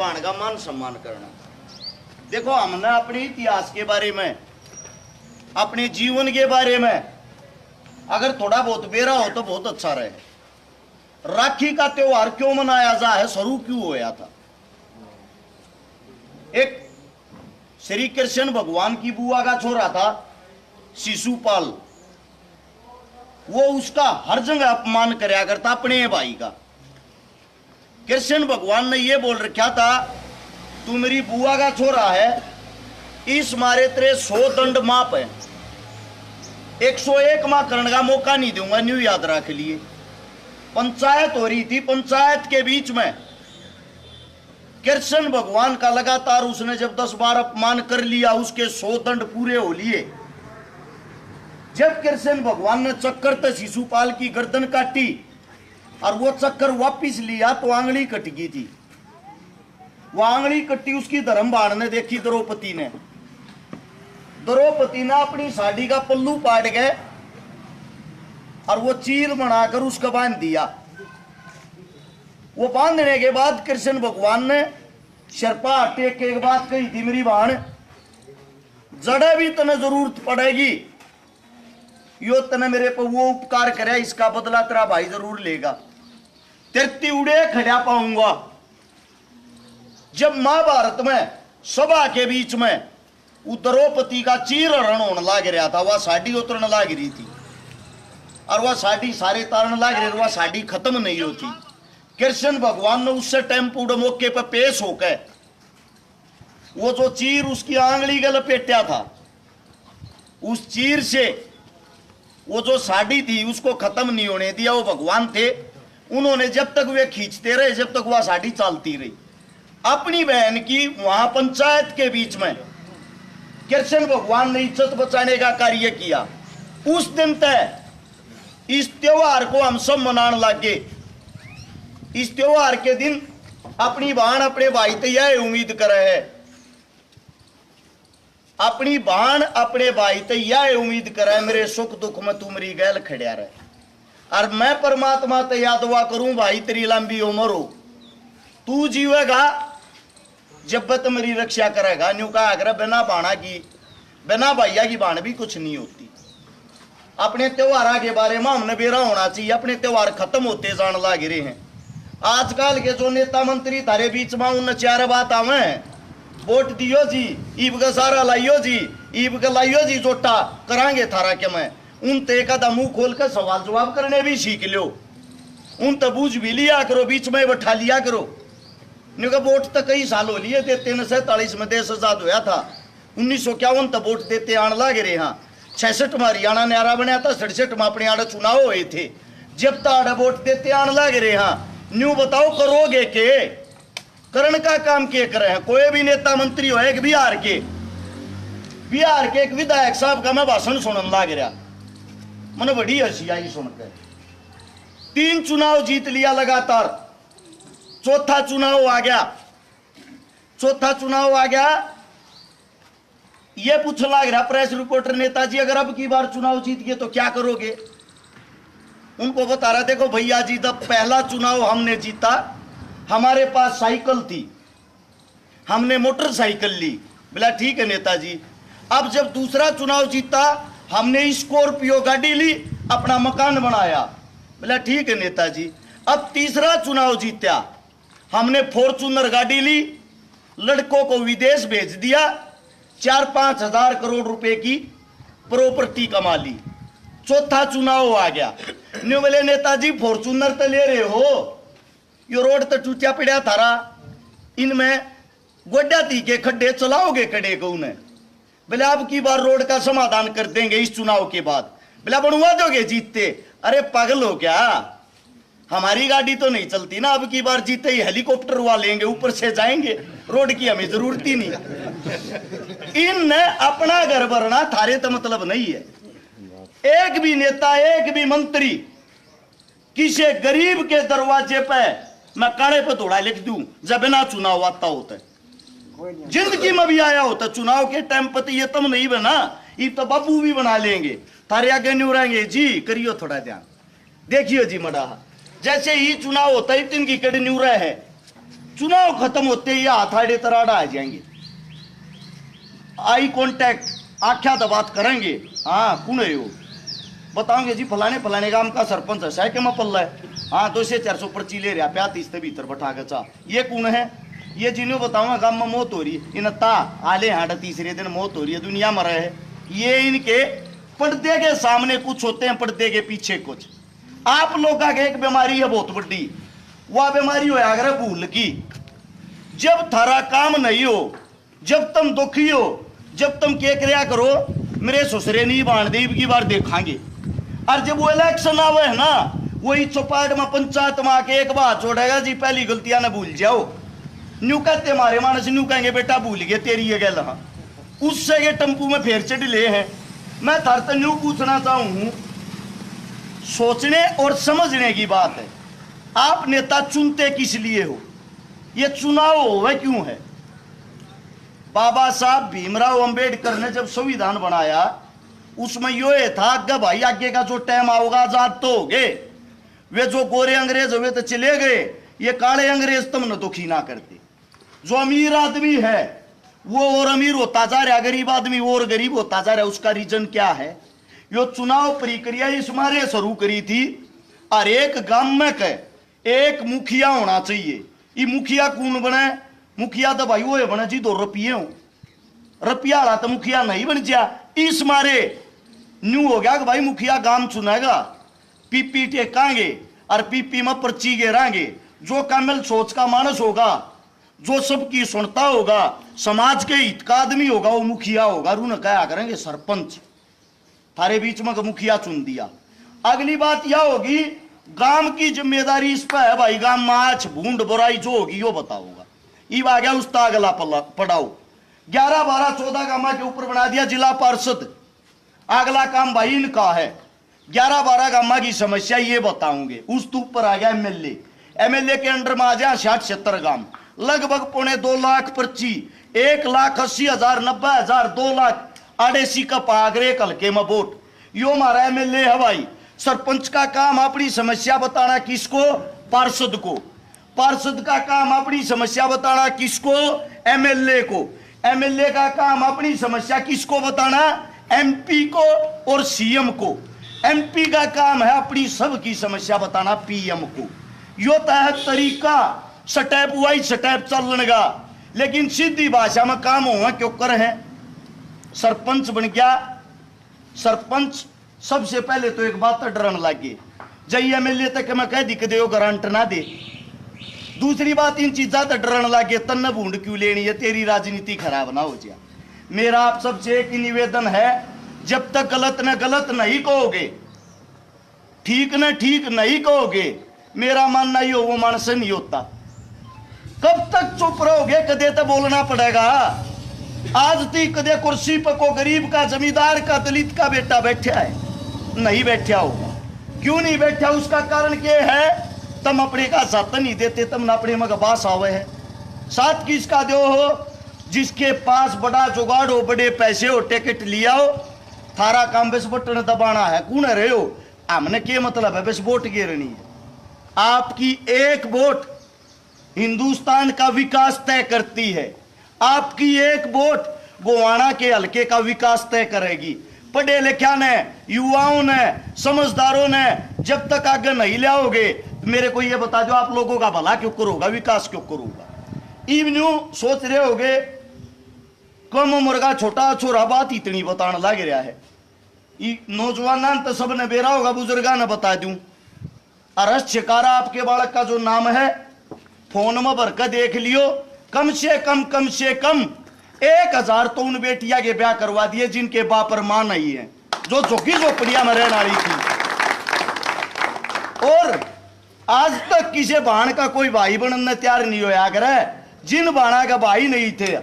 बाण का मान सम्मान करना। देखो हमने अपने इतिहास के बारे में, अपने जीवन के बारे में अगर थोड़ा बहुत बेरा हो तो बहुत अच्छा रहे। राखी का त्योहार क्यों मनाया जा है, शुरू क्यों होया था? एक श्री कृष्ण भगवान की बुआ का छोरा था शिशुपाल, वो उसका हर जगह अपमान कराया करता अपने भाई का। कृष्ण भगवान ने ये बोल रखा था, तू मेरी बुआ का छोरा है, इस मारे तेरे 100 दंड माप है, 101 मां करने का मौका नहीं दूंगा। न्यू याद रख लिए। पंचायत हो रही थी, पंचायत के बीच में कृष्ण भगवान का लगातार उसने जब 10 बार अपमान कर लिया, उसके 100 दंड पूरे हो लिए। जब कृष्ण भगवान ने चक्कर से शिशुपाल की गर्दन काटी और वो चक्कर वापिस लिया तो आंगली कट गई थी। वो आंगली कटी, उसकी धर्मबाण ने देखी द्रौपदी ने। द्रौपदी ने अपनी साड़ी का पल्लू पाट गए और वो चीर बनाकर उसका बांध दिया। वो बांधने के बाद कृष्ण भगवान ने शर्पा टेक के एक बात कही थी, मेरी बाण जड़े भी तने जरूरत पड़ेगी, यो तने मेरे पर वो उपकार करे, इसका बदला तेरा भाई जरूर लेगा, तेरती उड़े खड़ा पाऊंगा। जब महाभारत में सभा के बीच में द्रौपदी का चीर रण होने लग रहा था, वह साड़ी उतरने लग रही थी और वह साड़ी सारे तारने लग रहे, वह साड़ी खत्म नहीं होती। कृष्ण भगवान ने उससे टेम्पूड मौके पर पेश होकर वो जो चीर उसकी आंगली के लपेटा था, उस चीर से वो जो साड़ी थी उसको खत्म नहीं होने दिया। वो भगवान थे, उन्होंने जब तक वे खींचते रहे, जब तक वह साड़ी चलती रही। अपनी बहन की वहां पंचायत के बीच में कृष्ण भगवान ने इज्जत बचाने का कार्य किया। उस दिन तक इस त्योहार को हम सब मनाने लगे। इस त्योहार के दिन अपनी बहन अपने भाई से यह उम्मीद करे है, अपनी बहन अपने भाई से यह उम्मीद करे, मेरे सुख दुख में तू मेरी गैल खड़िया रहे और मैं परमात्मा से याद दुआ करूं, भाई तेरी लंबी उम्र हो, तू जीवेगा जब तक मेरी रक्षा करेगा। न्यू कहा अगर बिना बाणा की, बिना भैया की बाण भी कुछ नहीं होती। अपने त्योहार के बारे में हमने बेरा होना चाहिए। अपने त्योहार खत्म होते जान लग रहे हैं। आजकल के जो नेता मंत्री थारे बीच में उन 4 बात आवे, वोट दियो जी, ईब का सारा लाइयो जी, ईब का लाइयो जी, जोटा करांगे थारा के मैं। उन ते का मुंह खोल कर सवाल जवाब करने भी सीख लो, उन तो बूझ भी लिया करो, बीच में बैठा लिया करो। वोट तो कई साल हो लिए थे, 347 में देश आजाद हुआ था, 1951 तक वोट देते आने लगे रहे। हाँ 66 में हरियाणा न्यारा बनाया था, 67 में अपने आड़े चुनाव हुए थे, जब तक वोट देते आने लगे रहे। हाँ न्यू बताओ करोगे के, करण का काम के करे हैं? कोई भी नेता मंत्री हो, एक बिहार के एक विधायक साहब का मैं भाषण सुनने लग रहा, मैंने बड़ी हंसी आई सुनकर। 3 चुनाव जीत लिया लगातार, चौथा चुनाव आ गया, ये पूछ लग रहा प्रेस रिपोर्टर, नेताजी अगर अब की बार चुनाव जीत गए तो क्या करोगे? उनको बता रहा, देखो भैया जी, जब पहला चुनाव हमने जीता हमारे पास साइकिल थी, हमने मोटरसाइकिल ली। बोला ठीक है नेताजी। अब जब दूसरा चुनाव जीता हमने स्कॉर्पियो गाड़ी ली, अपना मकान बनाया। बोला ठीक है नेताजी। अब तीसरा चुनाव जीता, हमने फॉर्चूनर गाड़ी ली, लड़कों को विदेश भेज दिया, 4-5 हजार करोड़ रुपए की प्रॉपर्टी कमा ली। चौथा चुनाव आ गया, न्यू बोले नेताजी फॉर्चूनर तो ले रहे हो, यो रोड तो टूटिया पड़ा थारा, इनमें गोड्या ती के खड्डे चलाओगे कड़े को उन्हें? बोले अब की बार रोड का समाधान कर देंगे इस चुनाव के बाद। बोला बनवा दोगे जीतते? अरे पागल हो क्या, हमारी गाड़ी तो नहीं चलती ना, अब की बार जीते ही हेलीकॉप्टर हुआ लेंगे, ऊपर से जाएंगे, रोड की हमें जरूरत ही नहीं। इनने अपना घर भरना, थारे तो मतलब नहीं है। एक भी नेता, एक भी मंत्री किसी गरीब के दरवाजे पे मैं काड़े पे दौड़ा लिख दूं जब ना चुनाव आता होता है, जिंदगी में भी आया होता चुनाव के टाइम पर, ये तुम नहीं बना, ये तो बाबू भी बना लेंगे, थारे आगे नहीं रहेंगे जी, करियो थोड़ा ध्यान, देखियो जी मड़ा, जैसे ही चुनाव होता है इतनी की कड़ी न्यूरा है, चुनाव खत्म होते ही हाथ आड़े तराड़ा आ जाएंगे, आई कांटेक्ट आख्या तो बात करेंगे। हाँ कौन है वो, बताओगे जी फलाने फलाने गांव का सरपंच है, साइके में पल्ला है। हाँ 200-400 पर्ची ले रहा, प्या 30 भीतर बैठा के चा, ये कौन है? ये जिन्हों बताऊंगा गांव में मौत हो रही है, इन ता आले हाट तीसरे दिन मौत हो रही है, दुनिया में रहे। ये इनके पर्दे के सामने कुछ होते हैं, पर्दे के पीछे कुछ। आप लोग का एक बीमारी है बहुत बड़ी, वह बीमारी हो अगर भूल की। जब थारा काम नहीं हो, जब तुम दुखी हो, जब तुम क्या करया करो, मेरे ससुरे नहीं बांध दे की बार देखांगे। और जब वो इलेक्शन आवे है ना, वही चौपाट में पंचायत में आके एक बात छोड़ेगा जी, पहली गलतियां ना भूल जाओ। न्यू कहते मारे मानस, न्यू कहेंगे बेटा भूल गए तेरी ये गल। उससे ये टम्पू में फेर चढ़ ले हैं। मैं थार तो न्यू पूछना चाहूं, सोचने और समझने की बात है, आप नेता चुनते किस लिए हो? ये चुनाव हुआ क्यों है? बाबा साहब भीमराव अंबेडकर ने जब संविधान बनाया, उसमें यो था कि भाई आगे का जो टाइम आओगा आजाद तो हो गए, वे जो गोरे अंग्रेज हुए तो चले गए, ये काले अंग्रेज तुमने दुखी ना करते। जो अमीर आदमी है वो और अमीर होता जा रहा, गरीब आदमी और गरीब होता जा रहा। उसका रीजन क्या है? यो चुनाव प्रक्रिया इस मारे शुरू करी थी, और एक गांव में के एक मुखिया होना चाहिए। ये मुखिया कौन बने? मुखिया तो भाई वो बने जी 2 रुपये हो, रुपया वाला तो मुखिया नहीं बन जा। इस मारे न्यू हो गया कि भाई मुखिया गांव चुनेगा, पीपी टेकांगे और पीपी में पर्ची गिरांगे। जो कामिल सोच का मानस होगा, जो सबकी सुनता होगा, समाज के हित का आदमी होगा, वो मुखिया होगा। रू न क्या करेंगे सरपंच, थारे बीच में मुखिया चुन दिया। अगली बात यह होगी, गांव की जिम्मेदारी इस पर है भाई, गांव में आज भूंड बुराई जो होगी वो बताऊंगा। ये आ गया उसका अगला पढ़ाओ, 11, 12, 14 गांव के ऊपर बना दिया जिला पार्षद। अगला काम भाई इनका है, 11, 12 गांव की समस्या ये बताऊंगे। उस तो ऊपर आ गया एमएलए। एमएलए के अंडर में आ जाए 60-70 गांव, लगभग 2.25 लाख पर्ची, 1,80,000, 90,000, 2 लाख आड़ेसी का पागरे हल्के में वोट। यो हमारा एमएलए है भाई। सरपंच का काम अपनी समस्या बताना किसको? पार्षद को। पार्षद का काम अपनी समस्या बताना किसको? एमएलए को। एमएलए का काम अपनी समस्या किसको बताना? एमपी को और सीएम को। एमपी का काम है अपनी सबकी समस्या बताना पीएम को। यो तय तरीका स्टेप वाइज स्टेप चलने का, लेकिन सीधी भाषा में काम हुआ क्यों कर है? सरपंच बन गया, सरपंच सबसे पहले तो एक बात डरन लगे, जय एमएलए तक मैं कह दी कि गारंट ना दे। दूसरी बात इन चीजा तो डरन लगे, तन भूंड क्यों लेनी है, तेरी राजनीति खराब ना हो जाए। मेरा आप सबसे एक निवेदन है, जब तक गलत न गलत नहीं कहोगे, ठीक न ठीक नहीं कहोगे, मेरा मानना ही हो वो मानस नहीं होता। कब तक चुप रहोगे? कदे तो बोलना पड़ेगा। आज तक कदे कुर्सी पर को गरीब का, जमींदार का, दलित का बेटा बैठा है? नहीं बैठा होगा। क्यों नहीं बैठा? उसका कारण क्या है? तुम अपने का साथ नहीं देते, तुम ना अपने मग बास आवे है। साथ किसका दो हो? जिसके पास बड़ा जुगाड़ हो, बड़े पैसे हो, टिकट लिया हो, थारा काम बस बटन दबाना है। कौन रहे हो? हमने क्या मतलब है? बस वोट गिरनी है। आपकी एक वोट हिंदुस्तान का विकास तय करती है। आपकी एक वोट गोवाना के हल्के का विकास तय करेगी। पढ़े लिखा ने, युवाओं ने, समझदारों ने जब तक आगे नहीं लाओगे, मेरे को ये बता दो आप लोगों का भला क्यों करोगा, विकास क्यों करूंगा? इवन्यू सोच रहे होगे कम उम्र का छोटा छोरा बात इतनी बताने लग रहा है। नौजवान तो सबने बेरा होगा, बुजुर्गा ने बता दूं। अरस छिकारा आपके बालक का जो नाम है, फोन में भर कर देख लियो, कम से कम 1,000 तो उन बेटिया के ब्याह करवा दिए जिनके बाप और मां नहीं है, जो झोंकी झोपड़िया में रहने वाली थी। और आज तक किसी बाण का कोई भाई बनने तैयार नहीं होया करे। जिन बाणा का भाई नहीं थे,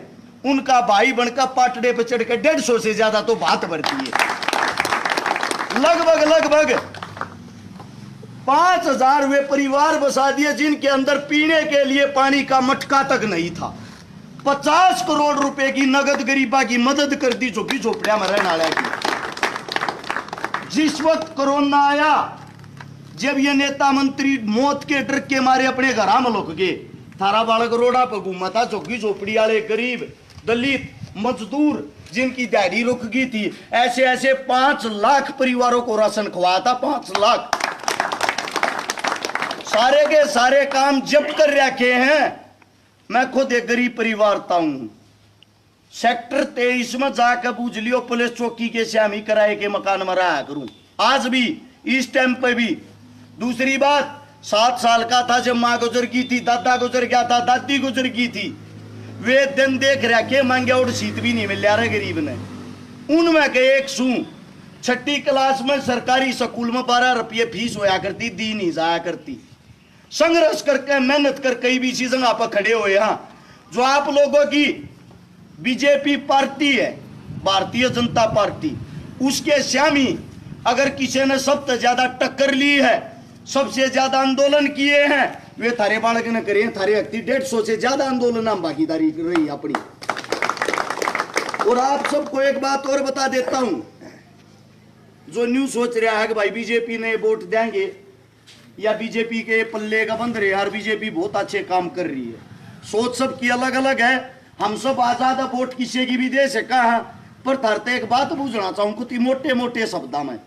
उनका भाई बनकर पाटड़े पे चढ़ के 150 से ज्यादा तो बात भरती है। लगभग 5,000 वे परिवार बसा दिए जिनके अंदर पीने के लिए पानी का मटका तक नहीं था। 50 करोड़ रुपए की नगद गरीबा की मदद कर दी झोंकी झोपड़िया में रहने वाले की। जिस वक्त कोरोना आया, जब ये नेता मंत्री मौत के डर के मारे अपने घर में लुक गए, थारा बालक रोडा पर घूमा था, झुग्गी झोपड़ी वाले गरीब दलित मजदूर जिनकी दिहाड़ी रुक गई थी, ऐसे ऐसे 5 लाख परिवारों को राशन खवाया था। 5 लाख सारे के सारे काम जब कर रखे हैं। मैं खुद एक गरीब परिवार था हूं। सेक्टर 23 में जाकर पूछ लियो, पुलिस चौकी के श्यामी किराए के मकान में रहा करूं आज भी, इस टाइम पे भी। दूसरी बात, 7 साल का था जब माँ गुजर गई थी, दादा गुजर गया था, दादी गुजर गई थी। वे दिन देख रखे मांगे और सीट भी नहीं मिल रहा गरीब ने। उनमें के एक सू 6ठी क्लास में सरकारी स्कूल में 12 रुपये फीस होया करती, दी नहीं जाया करती। संघर्ष करके मेहनत कर कई भी चीजें आप खड़े हुए। यहाँ जो आप लोगों की बीजेपी पार्टी है, भारतीय जनता पार्टी, उसके श्यामी अगर किसी ने सबसे ज्यादा टक्कर ली है, सबसे ज्यादा आंदोलन किए हैं, वे थारे बालक ने करे। थारे व्यक्ति 150 से ज्यादा आंदोलन में भागीदारी कर रही अपनी। और आप सबको एक बात और बता देता हूं, जो न्यू सोच रहा है कि भाई बीजेपी ने वोट देंगे या बीजेपी के पल्ले का बंद रहे, यार बीजेपी बहुत अच्छे काम कर रही है। सोच सबकी अलग अलग है। हम सब आजाद वोट किसी की भी दे सका है, पर थारते एक बात पूछना चाहूं कुछ मोटे मोटे शब्दों में।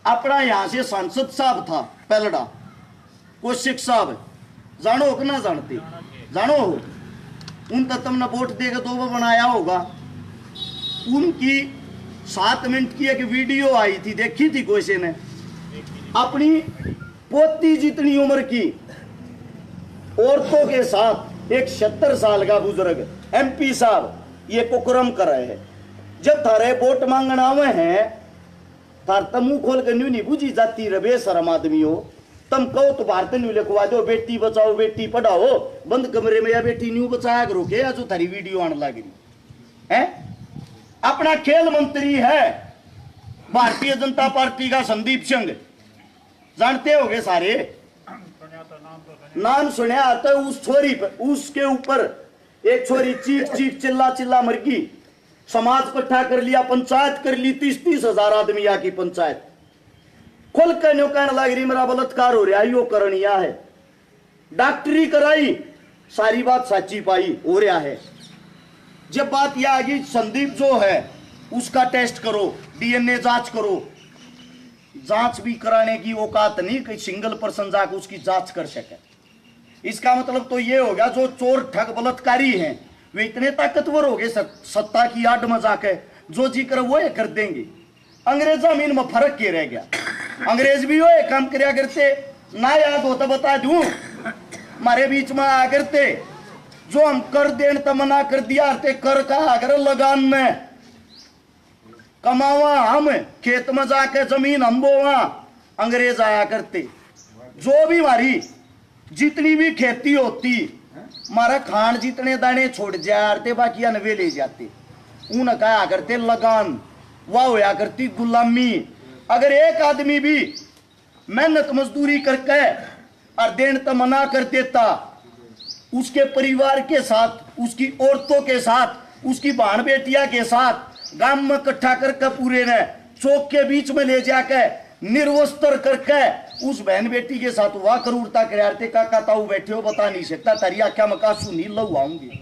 अपना यहां से सांसद साहब था पहलड़ा, कौशिक साहब, जानो कि ना जानते? जानो हो। उन तक तुमने वोट देकर तो वो बनाया होगा। उनकी 7 मिनट की एक वीडियो आई थी, देखी थी कोई ने? अपनी पोती जितनी उम्र की औरतों के साथ एक 76 साल का बुजुर्ग MP साहब ये कुकर्म कर रहे हैं। जब थारे वोट मांगना हुए हैं, थार तमु खोल कर न्यू नहीं बुझी जाती रबे शर्म आदमी हो। तुम कहो तो भारत न्यू लिखवा दो, बेटी बचाओ बेटी पढ़ाओ, बंद कमरे में या बेटी न्यू बचाया करो के, या जो थारी वीडियो आने लग रही है। अपना खेल मंत्री है भारतीय जनता पार्टी का संदीप सिंह, जानते होगे सारे, नाम सुना तो उस छोरी पर, उसके ऊपर एक छोरी चीख चीख चिल्ला चिल्ला मर गई। समाज इकट्ठा कर लिया, पंचायत कर ली, 30-30 हजार आदमी की पंचायत खुल कर न्यू कहने लग रही मेरा बलात्कार हो रहा है, यो करनिया है। डॉक्टरी कराई, सारी बात सच्ची पाई, हो रहा है। जब बात यह आ गई संदीप जो है उसका टेस्ट करो, DNA जांच करो, जांच भी कराने की औकात नहीं कि सिंगल पर्सन जाकर उसकी जांच कर सके। इसका मतलब तो ये हो गया जो चोर ठग बलात्कारी हैं वे इतने ताकतवर हो गए सत्ता की आड़ में जाके जो जी कर वो कर देंगे। अंग्रेज जमीन में फर्क क्या रह गया? अंग्रेज भी वो काम करया करते, ना याद होता बता दूं, हमारे बीच में आ करते, जो हम कर देन तो मना कर दिया कर का अगर लगान में कमावा, हम खेत में जाके जमीन हम बोवा, अंग्रेज आया करते। जो भी हमारी जितनी भी खेती होती, हमारा खान जितने दाने छोड़ जाते बाकी अनवे ले जाते। उन कहा करते लगान, वाह होया करती गुलामी। अगर एक आदमी भी मेहनत मजदूरी करके और देन तो मना कर देता, उसके परिवार के साथ, उसकी औरतों के साथ, उसकी बहन बेटिया के साथ गांव में इकट्ठा करके पूरे ने चौक के बीच में ले जाके निर्वस्त्र करके उस बहन बेटी के साथ वाह करूरता कराते काका ताऊ बैठे हो बता नहीं सकता, तारी आख्या मकासू नहीं लवाऊंगी।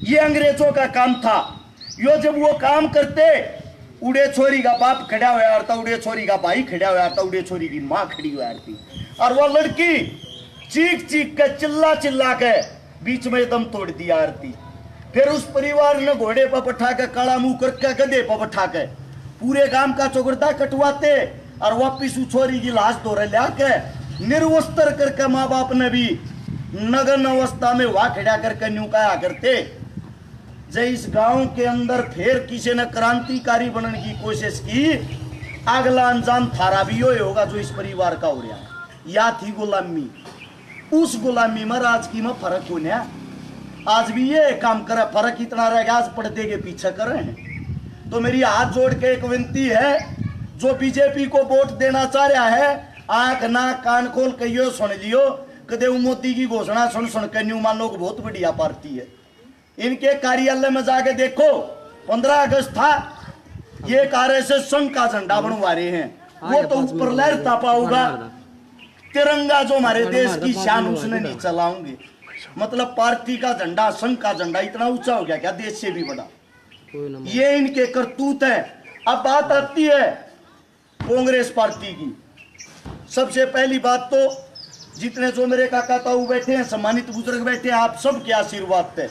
ये अंग्रेजों का काम था। यो जब वो काम करते, उड़े छोरी का बाप खड़ा हुआ था, उड़े छोरी का भाई खड़ा हुआ था, उड़े छोरी की माँ खड़ी हुआ थी, और वो लड़की चीख चीख के चिल्ला चिल्ला के बीच में दम तोड़ दिया आरती। फिर उस परिवार ने घोड़े पर बैठा के काला मुंह करके गधे पर बैठा के पूरे गांव का चौगड़दा कटवाते और वापिस उस छोरी की लाश धोरे ला के निर्वस्त्र करके माँ बाप ने भी नग्न अवस्था में वहां खड़ा करके न्यू कहा करते। जब इस गांव के अंदर फिर किसी ने क्रांतिकारी बनने की कोशिश की, अगला अंजाम थारा भी होगा जो इस परिवार का हो रहा है। या थी गुलामी, उस गुलामी में राजकीय में फर्क होने, आज भी ये काम करे, फर्क इतना रहेगा आज पर्दे के पीछे कर रहे हैं। तो मेरी हाथ जोड़ के एक विनती है, जो बीजेपी को वोट देना चाह रहा है, आंख नाक कान खोल के यो सुन लियो, कदे मोदी की घोषणा सुन सुन के न्यू मान लो बहुत बढ़िया पार्टी है। इनके कार्यालय में जाके देखो, 15 अगस्त था, ये RSS संघ का झंडा बनवा रहे हैं, वो तो ऊपर लहरता पाऊंगा, तिरंगा जो हमारे देश की शान उसने नहीं चलाऊंगे। मतलब पार्टी का झंडा, संघ का झंडा इतना ऊंचा हो गया क्या, देश से भी बड़ा। ये इनके करतूत है। अब बात आती है कांग्रेस पार्टी की। सबसे पहली बात तो जितने जो मेरे काका ताऊ बैठे हैं, सम्मानित बुजुर्ग बैठे हैं, आप सब के आशीर्वाद थे।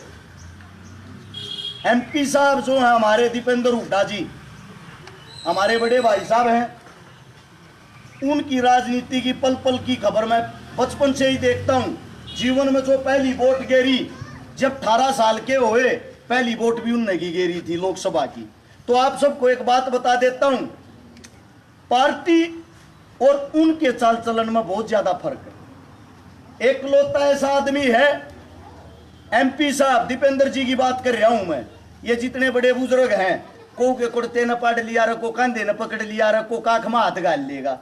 एमपी साहब जो है हमारे दीपेंद्र हुड्डा जी, हमारे बड़े भाई साहब हैं, उनकी राजनीति की पल पल की खबर मैं बचपन से ही देखता हूं। जीवन में जो पहली वोट गिरी, जब 18 साल के हुए, पहली वोट भी उनने की गिरी थी लोकसभा की। तो आप सबको एक बात बता देता हूं, पार्टी और उनके चाल चलन में बहुत ज्यादा फर्क है। एकलौता ऐसा आदमी है एमपी साहब, दीपेंद्र जी की बात कर रहा हूं मैं। ये जितने बड़े बुजुर्ग हैं, को के कुर्ते न पाड़ लिया रखो, कंधे न पकड़ लिया रखो, काख में हाथ गाल लेगा,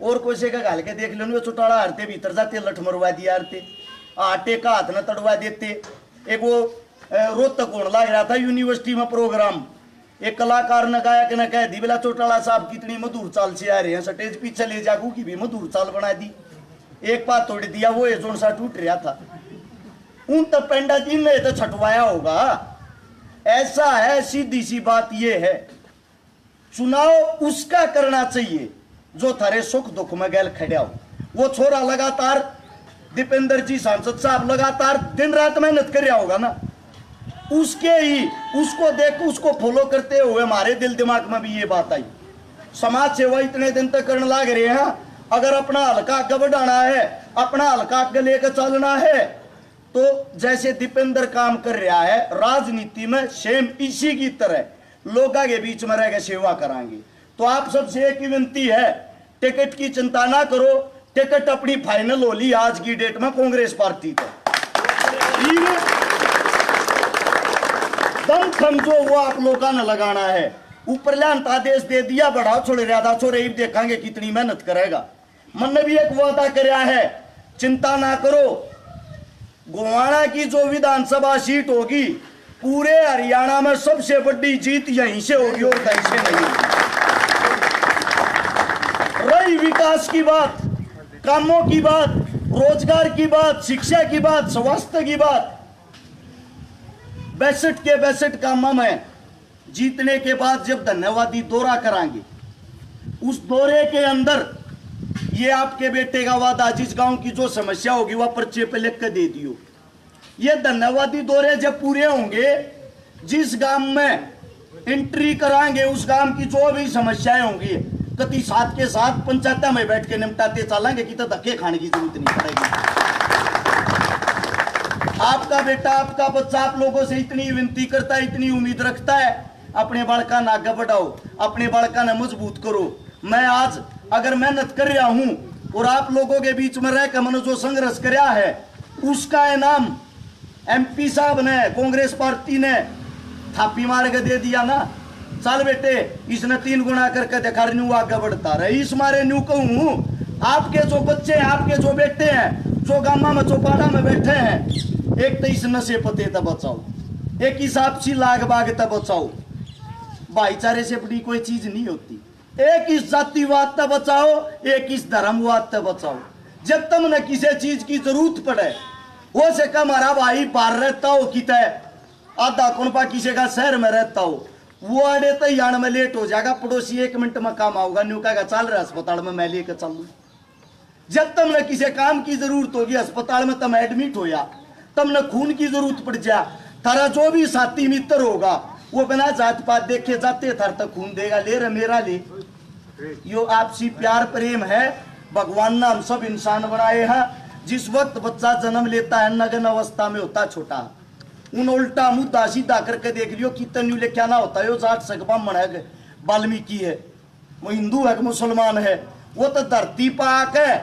और कोई से का गाल के देख लो, चौटाला हरते भीतर जाते लठ मरवा दिया हरते, आटे का हाथ न तड़वा देते। एक वो रोहतक होने लग रहा था यूनिवर्सिटी में प्रोग्राम, एक कलाकार ने गायक ने कह दी बेला चौटाला साहब कितनी मधुर चाल से आ रहे हैं, स्टेज पीछे ले जागू की भी मधुर चाल बना दी, एक बात तोड़ दिया, वो जोन सा टूट रहा था। उन तब पेंडा जी ने तो छटवाया होगा। ऐसा है, सीधी सी बात ये है, चुनाव उसका करना चाहिए जो थारे सुख दुख में गैल खड़ा हो। वो छोरा लगातार, दीपेंद्र जी सांसद साहब लगातार दिन रात मेहनत कर रहा होगा ना, उसके ही उसको देख उसको फॉलो करते हुए हमारे दिल दिमाग में भी ये बात आई। समाज सेवा इतने दिन तक करने लग रहे हैं, अगर अपना हल्का आगे बढ़ाना है, अपना हल्का आगे लेकर चलना है, तो जैसे दीपेंद्र काम कर रहा है राजनीति में, सेम इसी की तरह लोगों के बीच में रहकर सेवा कराएंगे। तो आप सबसे एक ही विनती है, टिकट की चिंता ना करो, टिकट अपनी फाइनल होली आज की डेट में कांग्रेस पार्टी को। दम खम जो वो आप लोगों ने लगाना है। ऊपर लांत आदेश दे दिया, बढ़ाओ छोड़ रहा था, छोरे देखेंगे कितनी मेहनत करेगा। मन ने भी एक वादा कराया है, चिंता ना करो, गोवाना की जो विधानसभा सीट होगी पूरे हरियाणा में सबसे बड़ी जीत यहीं से होगी और कहीं से नहीं। रही विकास की बात, कामों की बात, रोजगार की बात, शिक्षा की बात, स्वास्थ्य की बात, 62 के 62 कामों में जीतने के बाद जब धन्यवादी दौरा कराएंगे, उस दौरे के अंदर ये आपके बेटे का वादा, जिस गांव की जो समस्या होगी वह पर्चे पे लिख कर दे दियो। ये धन्यवादी दौरे जब पूरे होंगे, जिस गांव में एंट्री कराएंगे उस गांव की जो भी समस्याएं होंगी कति साथ के साथ पंचायत में बैठ के निपटाते चलेंगे कि तो धक्के खाने की जरूरत नहीं पड़ेगी। आपका बेटा, आपका बच्चा आप लोगों से इतनी विनती करता है, इतनी उम्मीद रखता है, अपने बालका ने आगे बढ़ाओ, अपने बालका ने मजबूत करो। मैं आज अगर मेहनत कर रहा हूं और आप लोगों के बीच में रहकर मैंने जो संघर्ष कराया है, उसका इनाम एमपी साहब ने, कांग्रेस पार्टी ने थापी मार के दे दिया ना। चल बेटे, इसने 3 गुना करके देखा, न्यू आगे बढ़ता रहे। इस मारे न्यू कहूं, आपके जो बच्चे हैं, आपके जो बेटे हैं, जो गामा में चौपाड़ा में बैठे हैं, एक तो इस नशे पते तब बचाओ, एक हिसाब से लाग बाग तब बचाओ। भाईचारे से बड़ी कोई चीज नहीं होती। एक इस जातिवाद तक बचाओ, एक इस धर्मवाद तक बचाओ। जब तुमने किसी चीज की जरूरत पड़े, हो से कम हमारा भाई बाहर रहता हो, कितना आधा कुनपा किसी का शहर में रहता हो, वो अड़े तो यान में लेट हो जाएगा, पड़ोसी 1 मिनट में काम आओगा, न्यू कहेगा चल रहा अस्पताल में, मैं लेकर चलू। जब तुमने किसी काम की जरूरत होगी, अस्पताल में तुम एडमिट हो, या तुमने खून की जरूरत पड़ जा, तारा जो भी साथी मित्र होगा वो बिना जात पात देखे जाते थर तक खून देगा, ले रे मेरा ले। यो आपसी प्यार प्रेम है। भगवान ने हम सब इंसान बनाए हैं। जिस वक्त बच्चा जन्म लेता है, नगन अवस्था में होता छोटा, उन उल्टा मुद्दा सीधा करके देख लियो कितन ले क्या ना होता है। जाट से ब्राह्मण है, वाल्मीकि है, वो हिंदू है, मुसलमान है, वो तो धरती पाक है,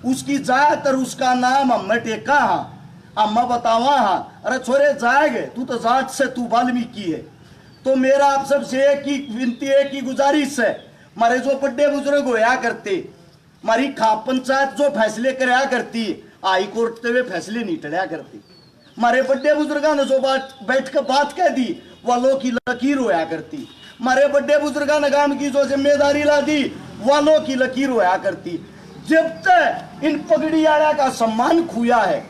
उसकी जात और उसका नाम हम टेका हाँ, अम्मा बतावा हाँ। अरे छोरे जाएगे, तू तो जाट से, तू वाल्मीकि है। तो मेरा आप सबसे एक ही विनती, एक ही गुजारिश है, हमारे जो बड़े बुजुर्ग होया करते, हमारी खाप पंचायत जो फैसले कराया करती, हाई कोर्ट पे फैसले नहीं टड़िया करती। हमारे बड़े बुजुर्गों ने जो बैठ कर बात कह दी, वालों की लकीर होया करती। हमारे बड़े बुजुर्गों ने काम की जो जिम्मेदारी ला दी, वालों की लकीर होया करती। जब तक इन पगड़ी आड़ा का सम्मान खुया है,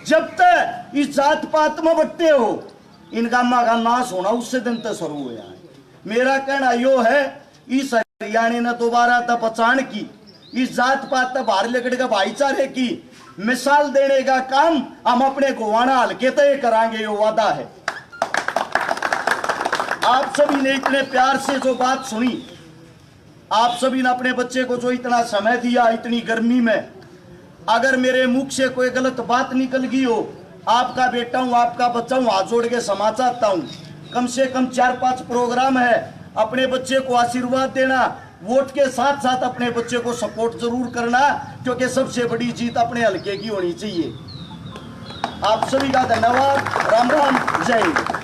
जब तक इस जात पात में बट्टे हो इन गामा का नाश होना उससे दिन तक शुरू हो है। मेरा कहना यो है इस हरियाणा ने दोबारा तब पहचान की इस जात पात तब बाहर लेकर के भाईचारे की मिसाल देने का काम हम अपने गोवाना हल्के तय करांगे, यो वादा है। आप सभी ने इतने प्यार से जो बात सुनी, आप सभी ने अपने बच्चे को जो इतना समय दिया इतनी गर्मी में, अगर मेरे मुख से कोई गलत बात निकल गई हो, आपका बेटा हूं, आपका बच्चा हूं, हाथ जोड़ के क्षमा चाहता हूं। कम से कम 4-5 प्रोग्राम है, अपने बच्चे को आशीर्वाद देना, वोट के साथ साथ अपने बच्चे को सपोर्ट जरूर करना, क्योंकि सबसे बड़ी जीत अपने हल्के की होनी चाहिए। आप सभी का धन्यवाद। राम राम, जय हिंद।